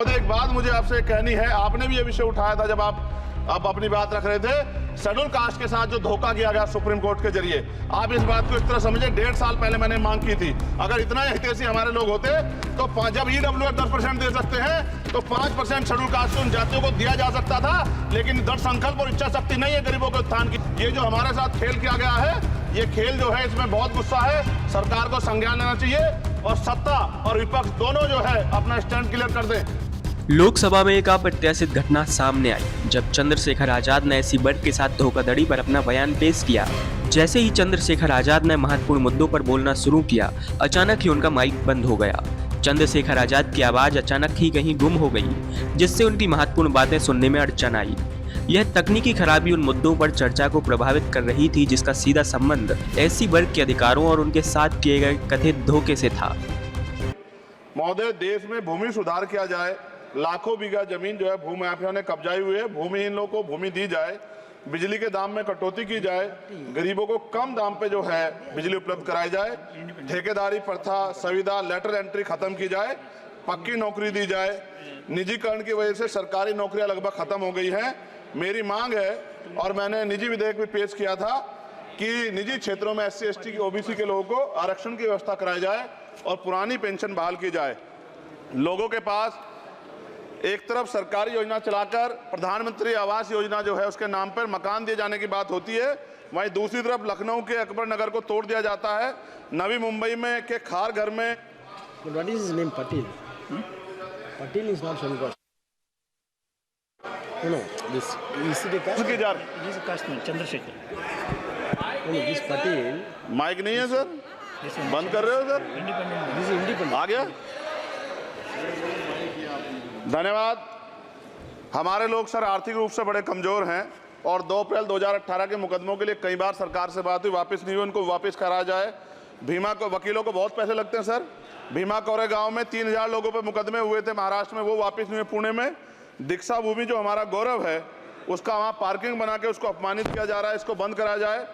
एक बात मुझे आपसे कहनी है, आपने भी ये विषय उठाया था जब आप अपनी बात रख रहे थे, शेड्यूल कास्ट के साथ जो धोखा किया गया सुप्रीम कोर्ट के जरिए। आप इस बात को इस तरह समझे, 1.5 साल पहले मैंने मांग की थी, अगर इतना हितैषी हमारे लोग होते तो जब ईडब्ल्यूएस 10% दे सकते हैं तो 5% शेड्यूल कास्ट के उन जातियों को दिया जा सकता था। लेकिन दृढ़ संकल्प और इच्छा शक्ति नहीं है गरीबों के उत्थान की। ये जो हमारे साथ खेल किया गया है, ये खेल जो है इसमें बहुत गुस्सा है, सरकार को संज्ञान लेना चाहिए और सत्ता और विपक्ष दोनों जो है अपना स्टैंड क्लियर कर दें। लोकसभा में एक अप्रत्याशित घटना सामने आई जब चंद्रशेखर आजाद ने ऐसी वर्ग के साथ धोखाधड़ी पर अपना बयान पेश किया। जैसे ही चंद्रशेखर आजाद ने महत्वपूर्ण मुद्दों पर बोलना शुरू किया, अचानक ही उनका माइक बंद हो गया। चंद्रशेखर आजाद की आवाज अचानक ही कहीं गुम हो गई, जिससे उनकी महत्वपूर्ण बातें सुनने में अड़चन आई। यह तकनीकी खराबी उन मुद्दों पर चर्चा को प्रभावित कर रही थी जिसका सीधा संबंध एससी वर्ग के अधिकारों और उनके साथ किए गए कथित धोखे से था। महोदय, देश में भूमि सुधार किया जाए, लाखों बीघा जमीन जो है भूमाफिया ने कब्जाई हुई है, भूमिहीन लोगों को भूमि दी जाए, बिजली के दाम में कटौती की जाए, गरीबों को कम दाम पे जो है बिजली उपलब्ध कराई जाए, ठेकेदारी प्रथा संविदा लेटर एंट्री खत्म की जाए, पक्की नौकरी दी जाए। निजीकरण की वजह से सरकारी नौकरियां लगभग खत्म हो गई हैं। मेरी मांग है और मैंने निजी विधेयक भी पेश किया था कि निजी क्षेत्रों में SC ST की OBC के लोगों को आरक्षण की व्यवस्था कराई जाए और पुरानी पेंशन बहाल की जाए। लोगों के पास एक तरफ सरकारी योजना चलाकर प्रधानमंत्री आवास योजना जो है उसके नाम पर मकान दिए जाने की बात होती है, वहीं दूसरी तरफ लखनऊ के अकबर नगर को तोड़ दिया जाता है। नवी मुंबई में के खार घर में What is his name? Patil. Patil is not from caste. No, this is it a caste? की जा He is a caste man, Chandrasekhar. No, this Patil. Mic नहीं है सर, This one, बंद कर रहे हो sir? independent. This is independent. आ गया, धन्यवाद। हमारे लोग सर आर्थिक रूप से बड़े कमजोर हैं और 2 अप्रैल 2018 के मुकदमों के लिए कई बार सरकार से बात हुई, वापस नहीं हुई, उनको वापस करा जाए। भीमा को वकीलों को बहुत पैसे लगते हैं सर। भीमा कोरेगांव में 3000 लोगों पे मुकदमे हुए थे महाराष्ट्र में, वो वापस नहीं हुए। पुणे में दीक्षा भूमि जो हमारा गौरव है उसका वहाँ पार्किंग बना के उसको अपमानित किया जा रहा है, इसको बंद करा जाए।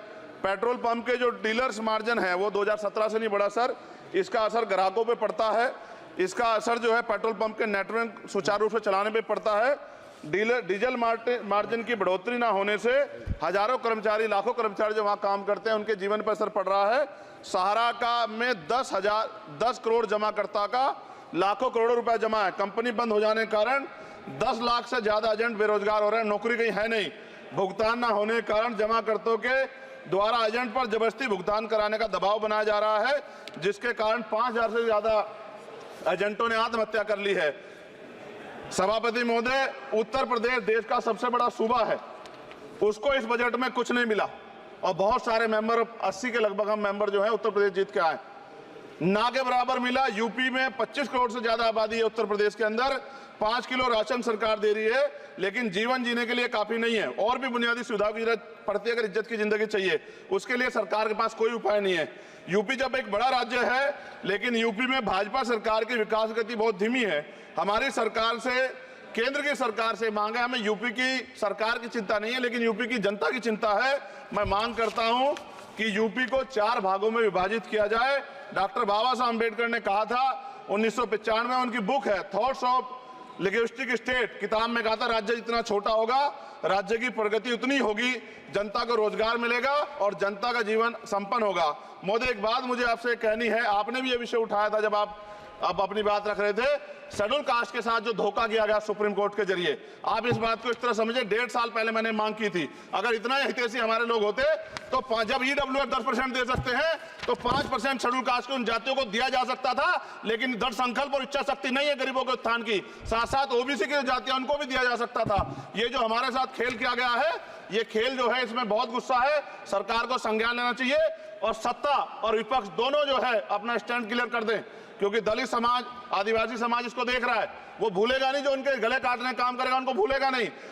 पेट्रोल पंप के जो डीलर्स मार्जिन है वो 2017 से नहीं बढ़ा सर, इसका असर ग्राहकों पे पड़ता है, इसका असर जो है पेट्रोल पंप के नेटवर्क सुचारू रूप से चलाने पे पड़ता है। डीजल मार्जिन की बढ़ोतरी ना होने से हजारों कर्मचारी, लाखों कर्मचारी जो वहाँ काम करते हैं उनके जीवन पर असर पड़ रहा है। सहारा का में 10 करोड़ जमाकर्ता का लाखों करोड़ों रुपए जमा है। कंपनी बंद हो जाने के कारण 10 लाख से ज्यादा एजेंट बेरोजगार हो रहे हैं, नौकरी कहीं है नहीं। भुगतान ना होने के कारण जमाकर्ताओं के द्वारा एजेंट पर जबरदस्ती भुगतान कराने का दबाव बनाया जा रहा है, जिसके कारण 5000 से ज्यादा एजेंटों ने आत्महत्या कर ली है। सभापति महोदय, उत्तर प्रदेश देश का सबसे बड़ा सूबा है, उसको इस बजट में कुछ नहीं मिला और बहुत सारे मेंबर, 80 के लगभग हम मेंबर जो है उत्तर प्रदेश जीत के आए, ना के बराबर मिला। यूपी में 25 करोड़ से ज्यादा आबादी है, उत्तर प्रदेश के अंदर 5 किलो राशन सरकार दे रही है, लेकिन जीवन जीने के लिए काफी नहीं है। और भी बुनियादी सुविधाओं की जरूरत पड़ती है, अगर इज्जत की जिंदगी चाहिए, उसके लिए सरकार के पास कोई उपाय नहीं है। यूपी जब एक बड़ा राज्य है, लेकिन यूपी में भाजपा सरकार की विकास गति बहुत धीमी है। हमारी सरकार से, केंद्र की सरकार से मांग है, हमें यूपी की सरकार की चिंता नहीं है, लेकिन यूपी की जनता की चिंता है। मैं मांग करता हूं कि यूपी को 4 भागों में विभाजित किया जाए। डॉक्टर बाबा साहब अम्बेडकर ने कहा था 1995 में, उनकी बुक है थॉट्स ऑफ लिंग्विस्टिक स्टेट, किताब में कहा था राज्य जितना छोटा होगा राज्य की प्रगति उतनी होगी, जनता को रोजगार मिलेगा और जनता का जीवन संपन्न होगा। मोदी, एक बात मुझे आपसे कहनी है, आपने भी ये विषय उठाया था जब आप अपनी बात रख रहे थे, शेड्यूल कास्ट के साथ जो धोखा किया गया सुप्रीम कोर्ट के जरिए। आप इस बात को इस तरह समझे, 1.5 साल पहले मैंने मांग की थी, अगर इतना हितैषी हमारे लोग होते तो जब ईडब्ल्यूएस 10% दे सकते हैं तो 5% शेड्यूल कास्ट के उन जातियों को दिया जा सकता था। लेकिन दृढ़ संकल्प और इच्छा शक्ति नहीं है गरीबों के उत्थान की, साथ साथ OBC की जातियां उनको भी दिया जा सकता था। ये जो हमारे साथ खेल किया गया है, ये खेल जो है इसमें बहुत गुस्सा है, सरकार को संज्ञान लेना चाहिए और सत्ता और विपक्ष दोनों जो है अपना स्टैंड क्लियर कर दें, क्योंकि दलित समाज, आदिवासी समाज इसको देख रहा है। वो भूलेगा नहीं, जो उनके गले काटने का काम करेगा उनको भूलेगा नहीं।